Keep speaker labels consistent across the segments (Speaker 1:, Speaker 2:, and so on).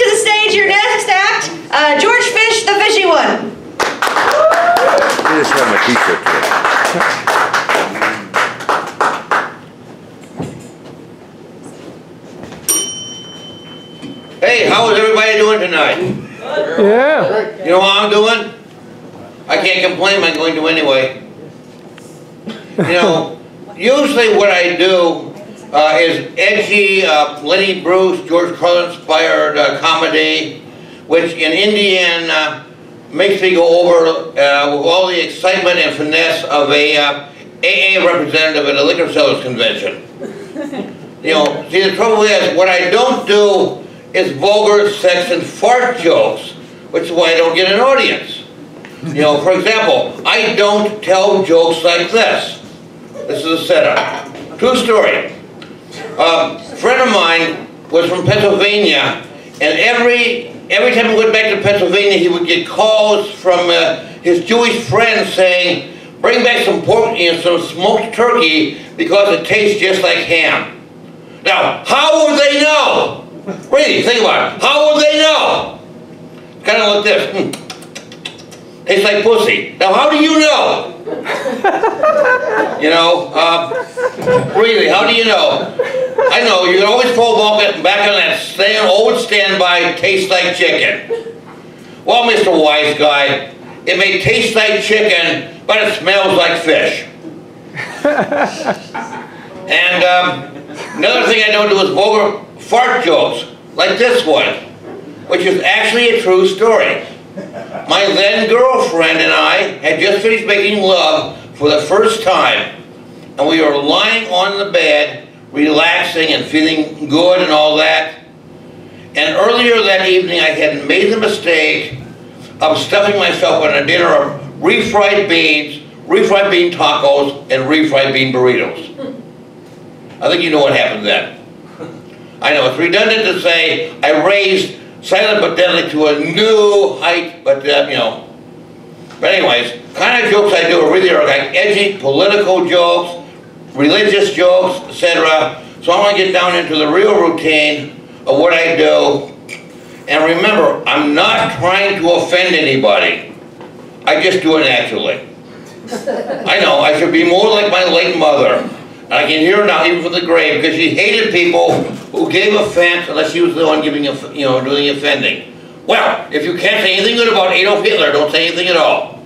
Speaker 1: to the stage your next act, George Fish, the Fishy One.
Speaker 2: You just have my t-shirt today.
Speaker 3: Hey, how is everybody doing tonight?
Speaker 4: Yeah.
Speaker 3: You know how I'm doing? I can't complain, I'm going to anyway. You know, usually what I do is edgy, Lenny Bruce, George Carlin-inspired comedy, which in Indiana makes me go over with all the excitement and finesse of a AA representative at a liquor sellers convention. You know, see, the trouble is, what I don't do is vulgar sex and fart jokes, which is why I don't get an audience. You know, for example, I don't tell jokes like this. This is a setup. True story. A friend of mine was from Pennsylvania, and every time he went back to Pennsylvania, he would get calls from his Jewish friends saying, "Bring back some pork and some smoked turkey because it tastes just like ham." Now, how would they know? Really, think about it. How would they know? Kind of like this. Tastes like pussy. Now, how do you know? You know, really, how do you know? I know, you can always fall back on that old standby, tastes like chicken. Well, Mr. Wise Guy, it may taste like chicken, but it smells like fish. And another thing I don't do is vulgar fart jokes, like this one, which is actually a true story. My then girlfriend and I had just finished making love for the first time, and we were lying on the bed, relaxing and feeling good and all that. And earlier that evening I had made the mistake of stuffing myself on a dinner of refried beans, refried bean tacos, and refried bean burritos. I think you know what happened then. I know, it's redundant to say I raised Silent but Deadly to a new height, but you know. But anyways, kind of jokes I do are really like edgy political jokes, religious jokes, etc. So I want to get down into the real routine of what I do. And remember, I'm not trying to offend anybody. I just do it naturally. I know, I should be more like my late mother. And I can hear her now, even from the grave, because she hated people who gave offense unless she was the one giving, doing the offending. Well, if you can't say anything good about Adolf Hitler, don't say anything at all.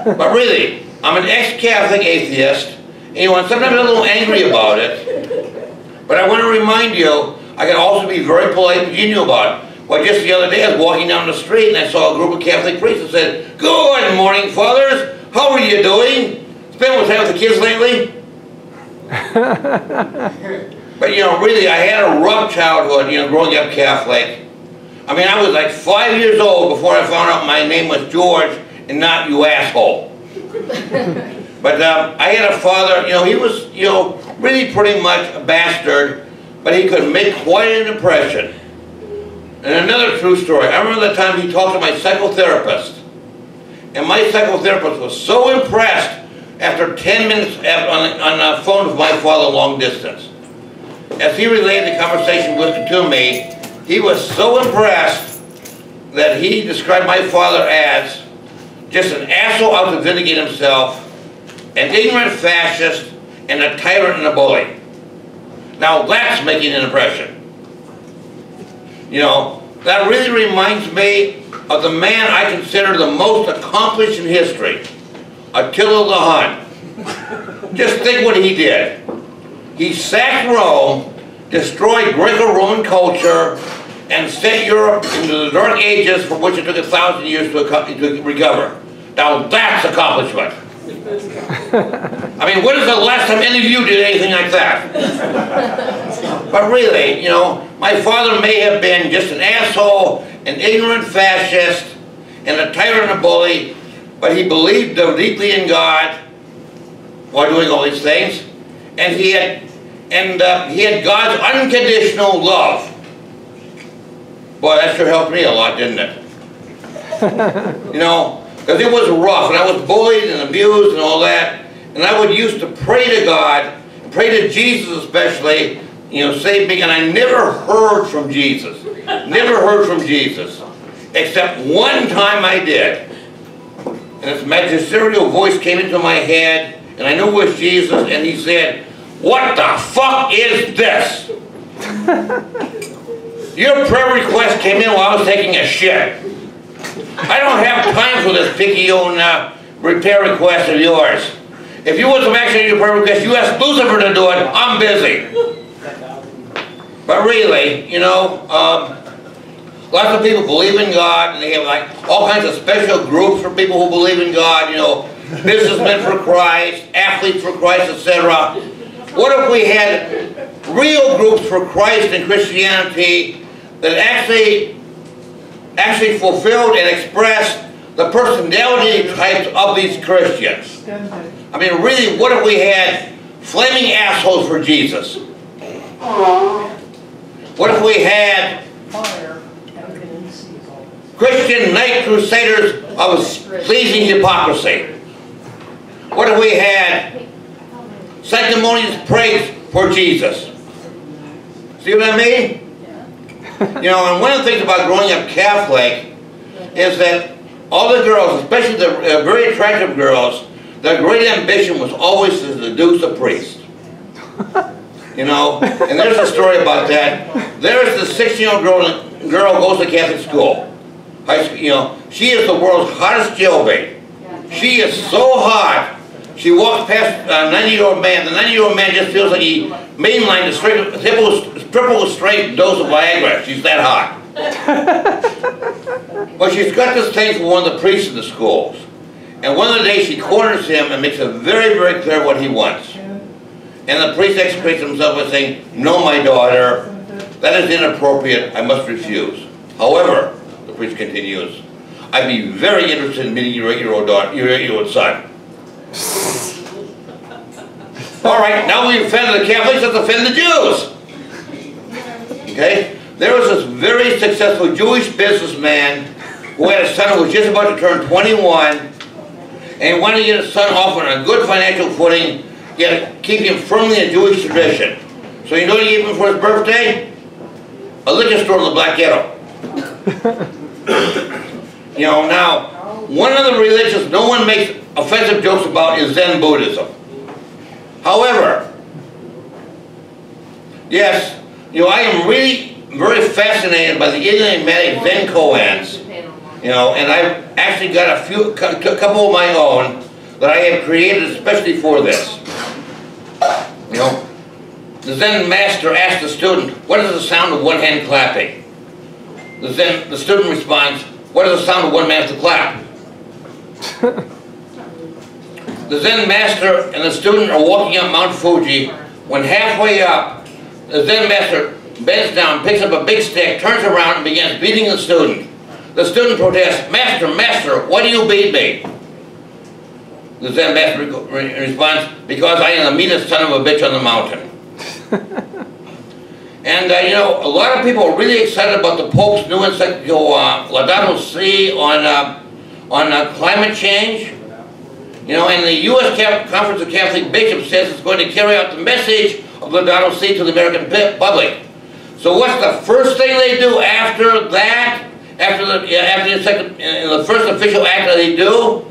Speaker 3: But really, I'm an ex-Catholic atheist, and sometimes I'm a little angry about it. But I want to remind you, I can also be very polite and genial about it. Well, just the other day I was walking down the street and I saw a group of Catholic priests and said, "Good morning, fathers. How are you doing? Spend more time with the kids lately?" But really, I had a rough childhood, growing up Catholic. I mean, I was like 5 years old before I found out my name was George and not you asshole. But I had a father, he was, really pretty much a bastard, but he could make quite an impression. And another true story, I remember the time he talked to my psychotherapist, and my psychotherapist was so impressed after 10 minutes on the phone with my father long distance. As he relayed the conversation to me, he was so impressed that he described my father as just an asshole out to vindicate himself, an ignorant fascist, and a tyrant and a bully. Now that's making an impression. That really reminds me of the man I consider the most accomplished in history, Attila the Hun. Just think what he did. He sacked Rome, destroyed Greco-Roman culture, and sent Europe into the Dark Ages from which it took 1,000 years to recover. Now that's accomplishment. I mean, when is the last time any of you did anything like that? But really, my father may have been just an asshole, an ignorant fascist, and a tyrant and a bully, but he believed deeply in God while doing all these things, and he had God's unconditional love. Boy, that sure helped me a lot, didn't it? Because it was rough, and I was bullied and abused and all that, and I would used to pray to God, pray to Jesus especially, save me, and I never heard from Jesus. never heard from Jesus, except one time I did. And this magisterial voice came into my head, and I knew it was Jesus, and he said, "What the fuck is this? Your prayer request came in while I was taking a shit. I don't have time for this picky-owned repair request of yours. If you want some action in your prayer request, you ask Lucifer to do it. I'm busy." But really, you know, lots of people believe in God, and they have like all kinds of special groups for people who believe in God, you know, businessmen for Christ, athletes for Christ, etc. What if we had real groups for Christ and Christianity that actually fulfilled and expressed the personality types of these Christians? I mean, really, what if we had flaming assholes for Jesus? What if we had Christian night crusaders of pleasing hypocrisy? What if we had sanctimonious praise for Jesus? See what I mean? You know, and one of the things about growing up Catholic is that all the girls, especially the very attractive girls, their great ambition was always to seduce a priest. You know, and there's a story about that. There's the 16-year-old girl goes to Catholic school. High school, you know, she is the world's hottest jailbait. She is so hot, she walks past a 90-year-old man. The 90-year-old man just feels like he mainlined a triple straight dose of Viagra. She's that hot. But she's got this thing for one of the priests in the schools. And one of the days she corners him and makes it very, very clear what he wants. And the priest execrates himself by saying, "No, my daughter, that is inappropriate. I must refuse. However," the priest continues, "I'd be very interested in meeting your 8-year-old son." All right, now we've offended the Catholics, let's offend the Jews. Okay? There was this very successful Jewish businessman who had a son who was just about to turn 21, and he wanted to get his son off on a good financial footing, yet keep him firmly in Jewish tradition. So you know what he gave him for his birthday? A liquor store in the Black Ghetto. You know, now, one of the religions no one makes offensive jokes about is Zen Buddhism. However, yes, you know, I am really very fascinated by the idiomatic Zen koans, you know, and I've actually got a couple of my own that I have created especially for this. You know, the Zen master asks the student, "What is the sound of one hand clapping?" The student responds, "What is the sound of one man to clap?" The Zen master and the student are walking up Mount Fuji. When halfway up, the Zen master bends down, picks up a big stick, turns around and begins beating the student. The student protests, "Master, master, why do you beat me?" The Zen master responds, "Because I am the meanest son of a bitch on the mountain." And you know, a lot of people are really excited about the Pope's new encyclical Laudato Si on climate change. You know, and the U.S. Conference of Catholic Bishops says it's going to carry out the message of Laudato Si to the American public. So what's the first thing they do after that? After the first official act that they do?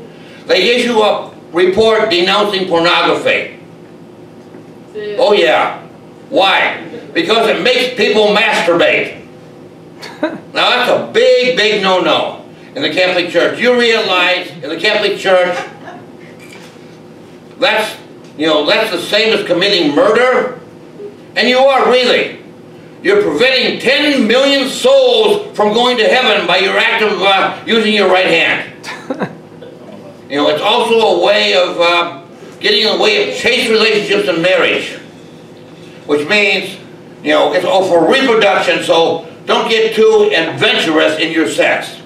Speaker 3: They issue a report denouncing pornography. Oh yeah. Why? Because it makes people masturbate. Now that's a big, big no-no in the Catholic Church. You realize in the Catholic Church, that's the same as committing murder? And you are really. You're preventing 10 million souls from going to heaven by your act of using your right hand. You know, it's also a way of getting in the way of chaste relationships and marriage. Which means, you know, it's all for reproduction, so don't get too adventurous in your sex.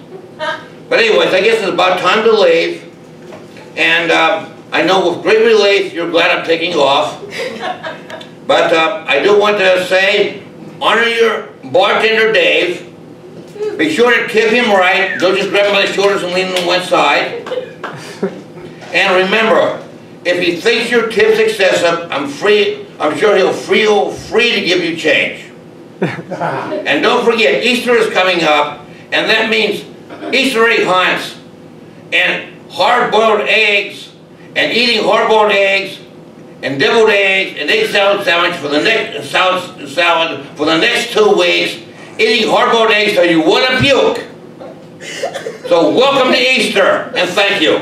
Speaker 3: But anyways, I guess it's about time to leave. And I know with great relief you're glad I'm taking off. But I do want to say, honor your bartender Dave. Be sure to tip him right. Don't just grab him by the shoulders and lean on one side. And remember, if he thinks your tip's excessive, I'm sure he'll feel free to give you change. And don't forget, Easter is coming up, and that means Easter egg hunts, and hard-boiled eggs, and eating hard-boiled eggs, and deviled eggs, and egg salad sandwich for the next salad for the next 2 weeks, eating hard-boiled eggs till you want to puke. So welcome to Easter, and thank you.